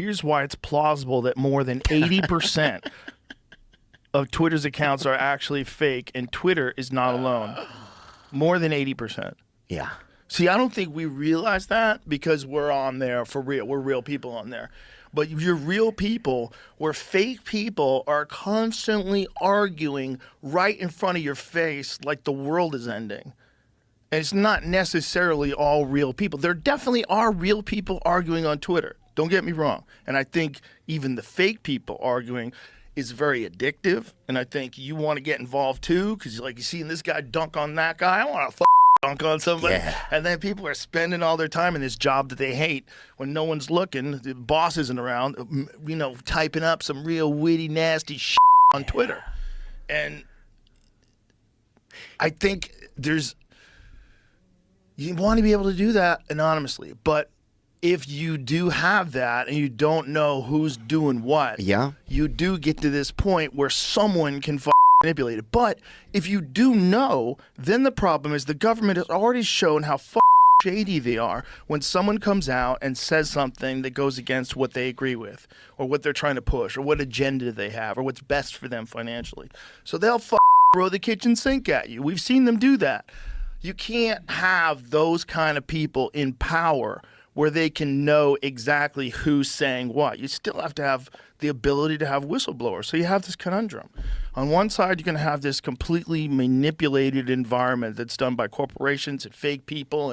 Here's why it's plausible that more than 80% of Twitter's accounts are actually fake, and Twitter is not alone. More than 80%. Yeah. See, I don't think we realize that because we're on there for real. We're real people on there. But you're real people where fake people are constantly arguing right in front of your face like the world is ending. And it's not necessarily all real people. There definitely are real people arguing on Twitter. Don't get me wrong. And I think even the fake people arguing is very addictive. And I think you want to get involved too because like you seeing this guy dunk on that guy. I want to dunk on somebody. Yeah. And then people are spending all their time in this job that they hate when no one's looking. The boss isn't around, you know, typing up some real witty, nasty shit on Twitter. And I think you want to be able to do that anonymously. But if you do have that and you don't know who's doing what, you do get to this point where someone can manipulate it. But if you do know, then the problem is the government has already shown how shady they are when someone comes out and says something that goes against what they agree with or what they're trying to push or what agenda they have or what's best for them financially. So they'll throw the kitchen sink at you. We've seen them do that. You can't have those kind of people in power where they can know exactly who's saying what. You still have to have the ability to have whistleblowers. So you have this conundrum. On one side, you're going to have this completely manipulated environment that's done by corporations and fake people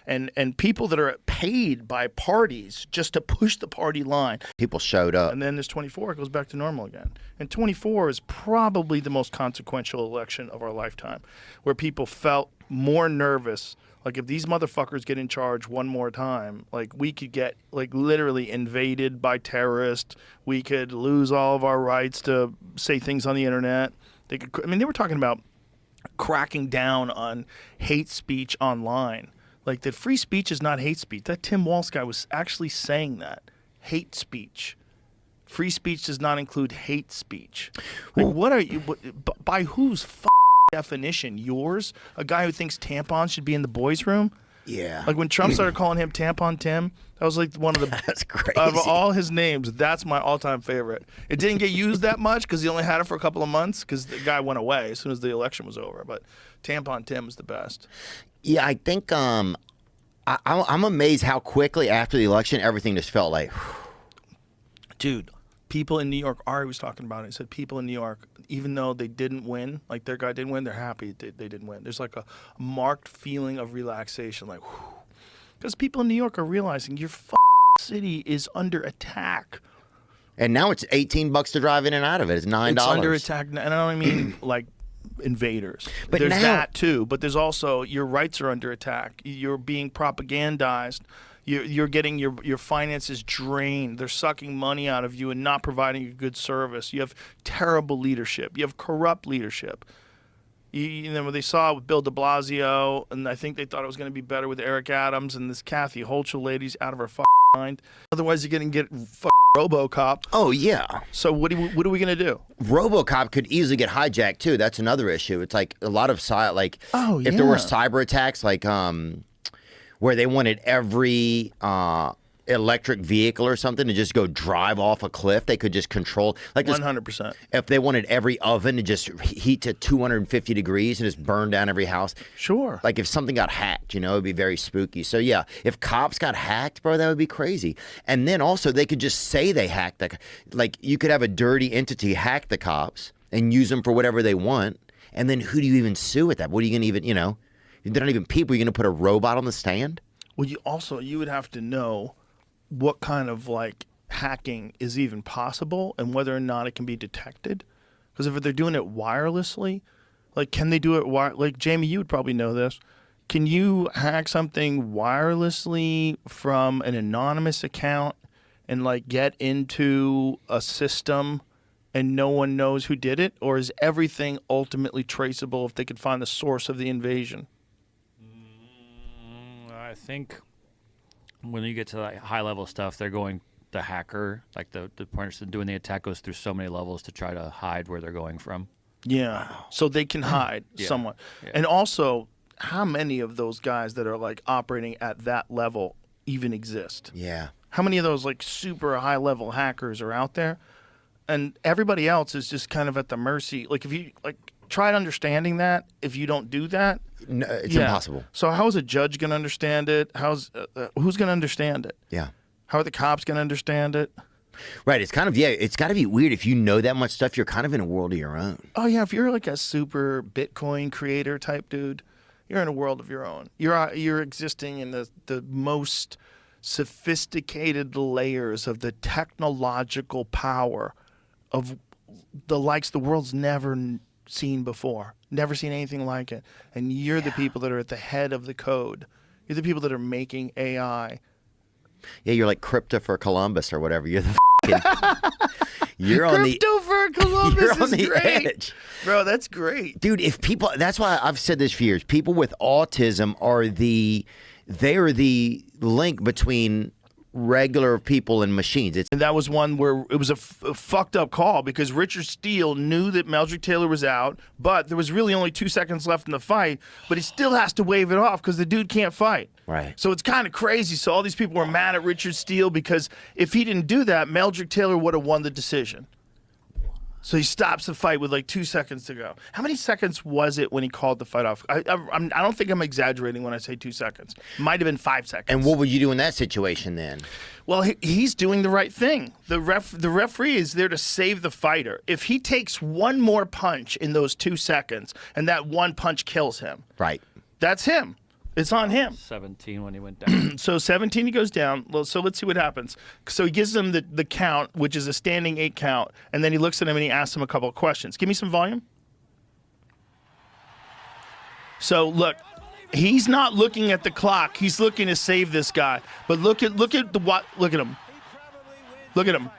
and people that are paid by parties just to push the party line. People showed up. And then there's 24. It goes back to normal again. And 24 is probably the most consequential election of our lifetime, where people felt more nervous. Like, if these motherfuckers get in charge one more time, like, we could get, like, literally invaded by terrorists. We could lose all of our rights to say things on the internet. They were talking about cracking down on hate speech online. Like, that free speech is not hate speech. That Tim Walz guy was actually saying that. Hate speech. Free speech does not include hate speech. Like, what are you, by whose definition? Yours? A guy who thinks tampons should be in the boys' room? Yeah. Like when Trump started calling him Tampon Tim, that was like one of the that's crazy. Of all his names, that's my all-time favorite. It didn't get used that much because he only had it for a couple of months because the guy went away as soon as the election was over. But Tampon Tim is the best. Yeah, I think I'm amazed how quickly after the election everything just felt like, dude. People in New York, Ari was talking about it. He said people in New York, even though they didn't win, like their guy didn't win, they're happy they didn't win. There's like a marked feeling of relaxation, like, because people in New York are realizing your city is under attack. And now it's $18 to drive in and out of it. It's $9. It's under attack, and I don't mean like invaders. But there's now, that too, but there's also your rights are under attack. You're being propagandized. You're getting your finances drained. They're sucking money out of you and not providing a good service. You have terrible leadership. You have corrupt leadership. You know, when they saw it with Bill de Blasio, and I think they thought it was going to be better with Eric Adams, and this Kathy Hochul lady's out of her mind. Otherwise, you're going to get RoboCop. Oh, yeah. So what are we going to do? RoboCop could easily get hijacked, too. That's another issue. It's like a lot of, if there were cyber attacks, like where they wanted every electric vehicle or something to just go drive off a cliff, they could just control. Like 100%. If they wanted every oven to just heat to 250 degrees and just burn down every house. Sure. Like if something got hacked, you know, it'd be very spooky. So yeah, if cops got hacked, bro, that would be crazy. And then also they could just say they hacked. Like you could have a dirty entity hack the cops and use them for whatever they want. And then who do you even sue with that? What are you going to even, you know? They're not even people. You're going to put a robot on the stand? Well, you would have to know what kind of like hacking is even possible and whether or not it can be detected. Because if they're doing it wirelessly, like can they do it like Jamie, you would probably know this. Can you hack something wirelessly from an anonymous account and like get into a system and no one knows who did it? Or is everything ultimately traceable if they could find the source of the invasion? I think when you get to that high level stuff, they're going the hacker, like the person doing the attack goes through so many levels to try to hide where they're going from. Yeah, so they can hide somewhat. Yeah. And also, how many of those guys that are like operating at that level even exist? Yeah. How many of those like super high level hackers are out there? And everybody else is just kind of at the mercy. Like if you like try understanding that, if you don't do that, no, it's impossible. So how is a judge going to understand it? Who's going to understand it? Yeah. How are the cops going to understand it? Right. It's kind of, it's got to be weird. If you know that much stuff, you're kind of in a world of your own. Oh, yeah. If you're like a super Bitcoin creator type dude, you're in a world of your own. You're existing in the most sophisticated layers of the technological power of the likes the world's never seen before. Never seen anything like it. And you're the people that are at the head of the code. You're the people that are making AI. Yeah, you're like Christopher Columbus or whatever. You're the you're on the Christopher Columbus you're on is the great. edge. Bro, that's great. Dude, if people, that's why I've said this for years. People with autism are the link between regular people and machines. And that was one where it was a fucked up call because Richard Steele knew that Meldrick Taylor was out, but there was really only 2 seconds left in the fight, but he still has to wave it off because the dude can't fight. Right. So it's kind of crazy. So all these people were mad at Richard Steele because if he didn't do that, Meldrick Taylor would have won the decision. So he stops the fight with like 2 seconds to go. How many seconds was it when he called the fight off? I don't think I'm exaggerating when I say 2 seconds. Might have been 5 seconds. And what would you do in that situation then? Well, he's doing the right thing. The referee is there to save the fighter. If he takes one more punch in those 2 seconds and that one punch kills him, right? That's him. It's on him. 17 when he went down. So 17 he goes down. Well, so let's see what happens. So he gives him the count, which is a standing 8 count, and then he looks at him and he asks him a couple of questions. Give me some volume. So look, he's not looking at the clock. He's looking to save this guy. But look at him. Look at him.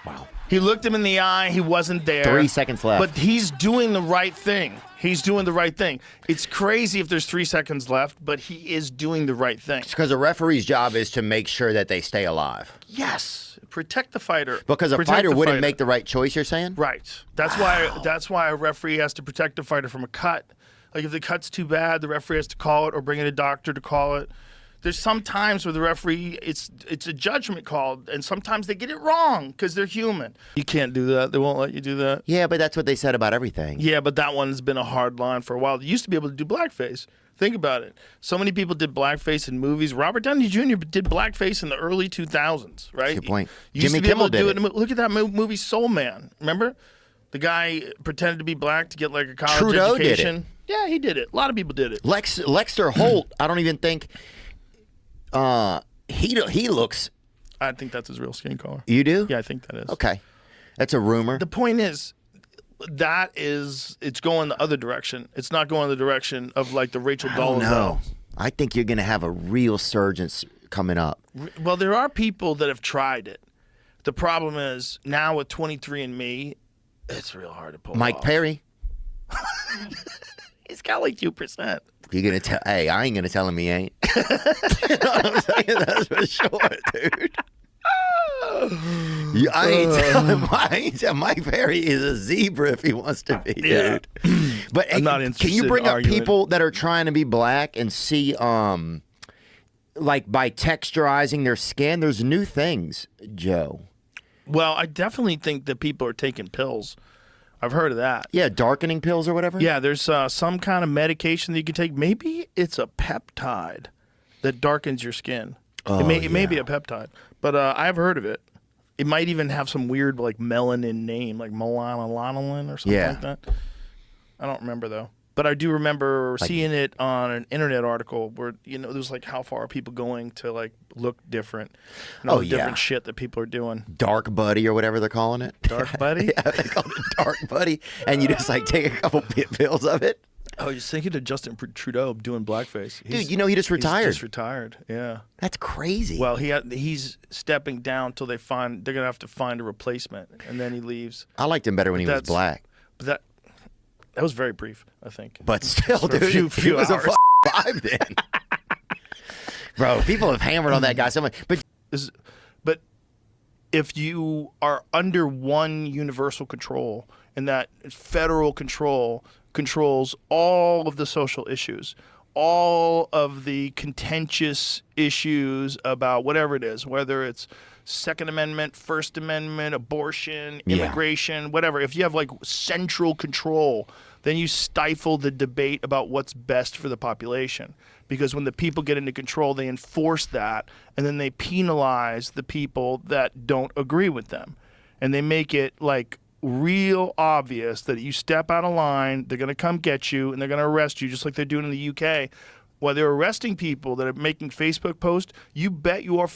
Wow. He looked him in the eye. He wasn't there. 3 seconds left. But he's doing the right thing. He's doing the right thing. It's crazy if there's 3 seconds left, but he is doing the right thing. Because a referee's job is to make sure that they stay alive. Yes. Protect the fighter. Because a fighter wouldn't make the right choice, you're saying? Right. That's why a referee has to protect the fighter from a cut. Like if the cut's too bad, the referee has to call it or bring in a doctor to call it. There's some times where the referee, it's a judgment call, and sometimes they get it wrong because they're human. You can't do that. They won't let you do that. Yeah, but that's what they said about everything. Yeah, but that one's been a hard line for a while. They used to be able to do blackface. Think about it. So many people did blackface in movies. Robert Downey Jr. did blackface in the early 2000s, right? Good point. Jimmy Kimmel did it. Look at that movie Soul Man. Remember? The guy pretended to be black to get like a college Trudeau education. Did it. Yeah, he did it. A lot of people did it. Lexter Holt, I don't even think he looks. I think that's his real skin color. You do? Yeah, I think that is. Okay. That's a rumor. The point is, it's going the other direction. It's not going the direction of like the Rachel Dolezal. No. I think you're going to have a real surge coming up. Well, there are people that have tried it. The problem is now with 23andMe, it's real hard to pull Mike off. Perry. He's got like 2%. You're gonna tell? Hey, I ain't gonna tell him he ain't. You know what I'm saying? That's for sure, dude. I ain't telling Mike Perry is a zebra if he wants to be, dude. But I'm not interested. Can you bring in up arguing. people that are trying to be black and see, like by texturizing their skin? There's new things, Joe. Well, I definitely think that people are taking pills. I've heard of that. Yeah, darkening pills or whatever. Yeah, there's some kind of medication that you can take. Maybe it's a peptide that darkens your skin. Oh, it may be a peptide, but I've heard of it. It might even have some weird like melanin name, like melanolin or something like that. I don't remember though. But I do remember seeing it on an internet article where, there's like how far are people going to like look different and all the different shit that people are doing. Dark Buddy or whatever they're calling it. Dark Buddy? Yeah, they call it Dark Buddy. And you just like take a couple pills of it. Oh, you're thinking of Justin Trudeau doing blackface. Dude, he just retired. He's just retired, yeah. That's crazy. Well, he's stepping down till they're going to have to find a replacement, and then he leaves. I liked him better when he was black. But that was very brief, I think. But still, For dude, a few he was hours. a vibe then. Bro, people have hammered on that guy so much. But if you are under one universal control, and that federal control controls all of the social issues, all of the contentious issues about whatever it is, whether it's Second Amendment, First Amendment, abortion, immigration, whatever. If you have like central control, then you stifle the debate about what's best for the population. Because when the people get into control, they enforce that, and then they penalize the people that don't agree with them. And they make it like real obvious that you step out of line, they're going to come get you, and they're going to arrest you, just like they're doing in the UK. While they're arresting people that are making Facebook posts, you bet your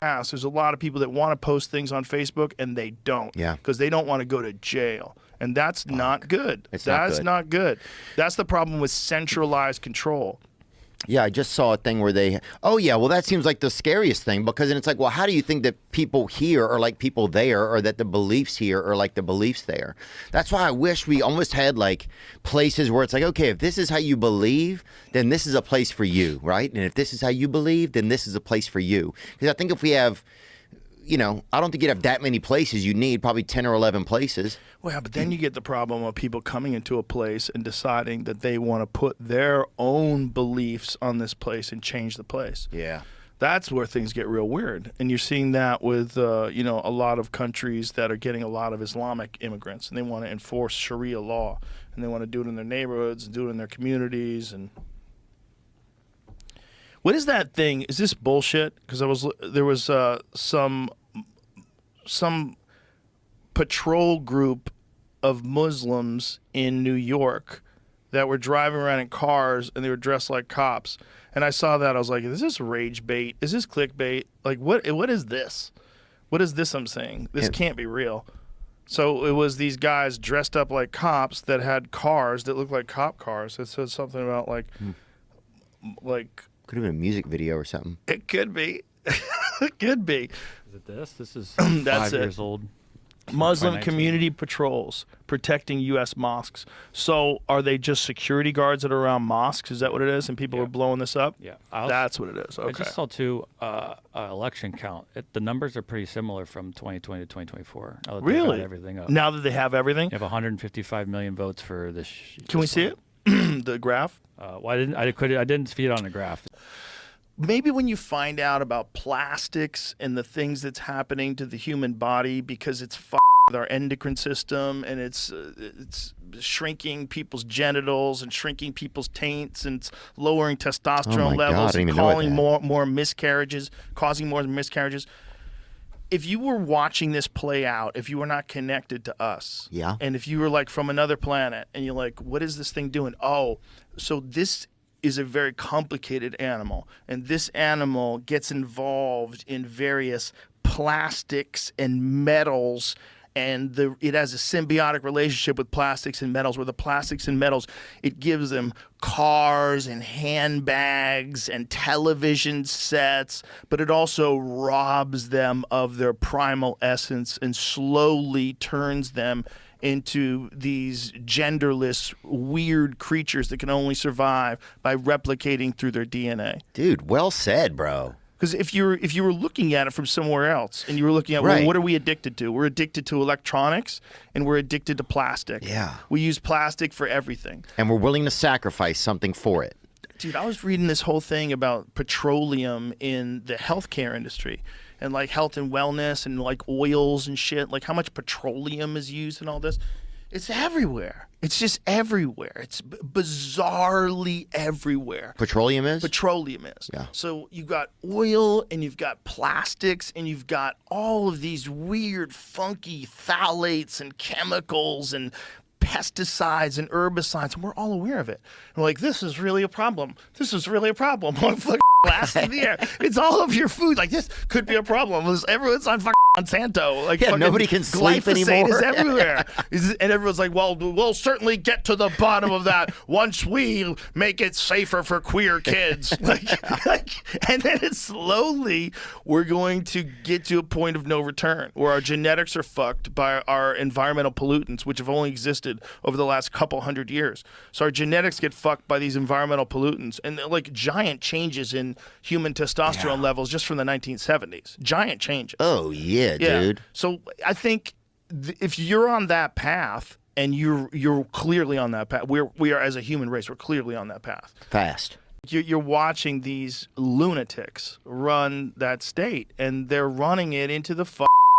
ass there's a lot of people that want to post things on Facebook, and they don't. Yeah. Because they don't want to go to jail. And that's not good. That's not good. That's the problem with centralized control. Yeah, I just saw a thing where they, well, that seems like the scariest thing, because then it's like, well, how do you think that people here are like people there, or that the beliefs here are like the beliefs there? That's why I wish we almost had like places where it's like, okay, if this is how you believe, then this is a place for you, right? And if this is how you believe, then this is a place for you. Because I think if we have, I don't think you'd have that many places. You need probably 10 or 11 places. Well, but then you get the problem of people coming into a place and deciding that they want to put their own beliefs on this place and change the place. Yeah. That's where things get real weird. And you're seeing that with, a lot of countries that are getting a lot of Islamic immigrants, and they want to enforce Sharia law, and they want to do it in their neighborhoods and do it in their communities. And what is that thing? Is this bullshit? Because there was some patrol group of Muslims in New York that were driving around in cars, and they were dressed like cops. And I saw that. I was like, is this rage bait? Is this clickbait? Like, what is this? What is this I'm saying? This can't be real. So it was these guys dressed up like cops that had cars that looked like cop cars. It said something about like could have been a music video or something. It could be. It could be. Is it this? This is That's 5 years old. Muslim community patrols protecting U.S. mosques. So are they just security guards that are around mosques? Is that what it is? And people are blowing this up? Yeah. That's what it is. Okay. I just saw too election count. The numbers are pretty similar from 2020 to 2024. Really? Everything up. Now that they have everything? You have 155 million votes for this. Can we see it? The graph? Well, I didn't see it on the graph. Maybe when you find out about plastics and the things that's happening to the human body because it's with our endocrine system, and it's shrinking people's genitals and shrinking people's taints, and it's lowering testosterone levels and causing more miscarriages. If you were watching this play out, if you were not connected to us, and if you were like from another planet, and you're like, what is this thing doing? Oh, so this is a very complicated animal, and this animal gets involved in various plastics and metals, and it has a symbiotic relationship with plastics and metals, where the plastics and metals, it gives them cars and handbags and television sets, but it also robs them of their primal essence and slowly turns them into these genderless, weird creatures that can only survive by replicating through their DNA. Dude, well said, bro. Because if you were looking at it from somewhere else, and you were looking at, well, what are we addicted to? We're addicted to electronics, and we're addicted to plastic. Yeah. We use plastic for everything. And we're willing to sacrifice something for it. Dude, I was reading this whole thing about petroleum in the healthcare industry, and like health and wellness, and like oils and shit, like how much petroleum is used and all this. It's everywhere. It's just everywhere. It's bizarrely everywhere. Petroleum is? Petroleum is. Yeah. So you've got oil, and you've got plastics, and you've got all of these weird, funky phthalates and chemicals and pesticides and herbicides, and we're all aware of it. And we're like, this is really a problem. This is really a problem. Like, fucking blast in the air. It's all over your food. Like, this could be a problem. Everyone's on fucking Monsanto. Like, nobody can sleep anymore. Is everywhere. And everyone's like, well, we'll certainly get to the bottom of that once we make it safer for queer kids. And then it's slowly, we're going to get to a point of no return where our genetics are fucked by our environmental pollutants, which have only existed over the last couple hundred years. So our genetics get fucked by these environmental pollutants, and like giant changes in human testosterone levels just from the 1970s. Giant changes. Oh, yeah, dude. So I think if you're on that path, and you're clearly on that path, we are as a human race, we're clearly on that path. Fast. You're watching these lunatics run that state, and they're running it into the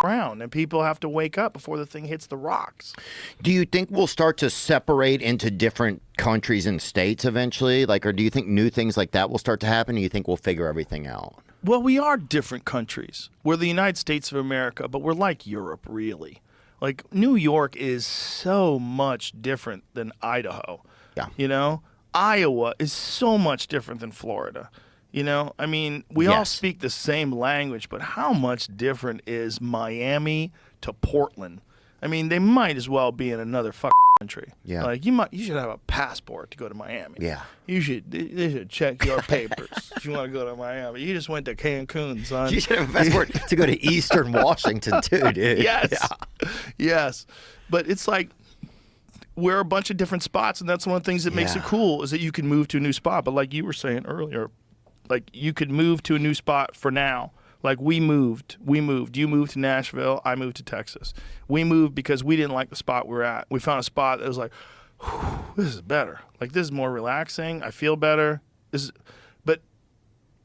ground, and people have to wake up before the thing hits the rocks. Do you think we'll start to separate into different countries and states eventually? Like, or do you think new things like that will start to happen? Or do you think we'll figure everything out? Well, we are different countries. We're the United States of America, but we're like Europe, really. Like, New York is so much different than Idaho. Yeah. You know? Iowa is so much different than Florida. You know, I mean, we all speak the same language, but how much different is Miami to Portland? I mean, they might as well be in another country. Yeah. Like, you should have a passport to go to Miami. Yeah. They should check your papers if you want to go to Miami. You just went to Cancun, son. You should have a passport to go to Eastern Washington too, dude. Yes. Yeah. Yes. But it's like, we're a bunch of different spots, and that's one of the things that makes it cool, is that you can move to a new spot. But like you were saying earlier, like, you could move to a new spot for now. Like, we moved. You moved to Nashville. I moved to Texas. We moved because we didn't like the spot we were at. We found a spot that was like, this is better. Like, this is more relaxing. I feel better. But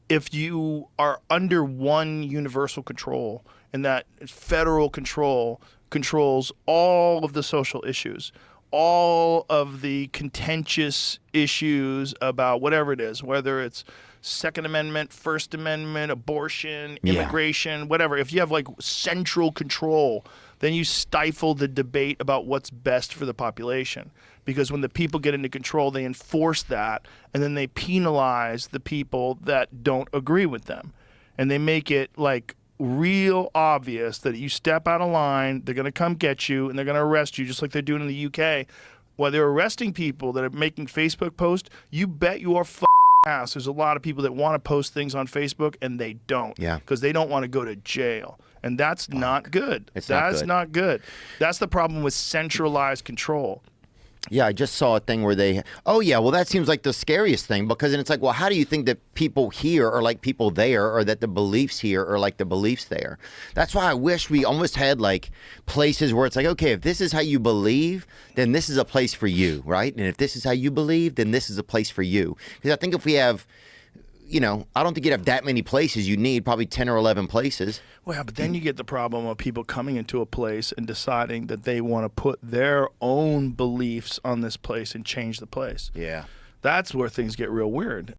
if you are under one universal control, and that federal control controls all of the social issues, all of the contentious issues about whatever it is, whether it's Second Amendment, First Amendment, abortion, immigration, whatever. If you have like central control, then you stifle the debate about what's best for the population. Because when the people get into control, they enforce that, and then they penalize the people that don't agree with them. And they make it like real obvious that you step out of line, they're going to come get you, and they're going to arrest you, just like they're doing in the UK. While they're arresting people that are making Facebook posts, you bet your ass there's a lot of people that want to post things on Facebook, and they don't. Yeah. Because they don't want to go to jail. And that's not good. That's not good. That's the problem with centralized control. Yeah, I just saw a thing where that seems like the scariest thing, because then it's like, well, how do you think that people here are like people there, or that the beliefs here are like the beliefs there? That's why I wish we almost had like places where it's like, okay, if this is how you believe, then this is a place for you, right? And if this is how you believe, then this is a place for you. Because I think if we have, I don't think you'd have that many places. You need probably 10 or 11 places. Well, but then you get the problem of people coming into a place and deciding that they want to put their own beliefs on this place and change the place. Yeah. That's where things get real weird.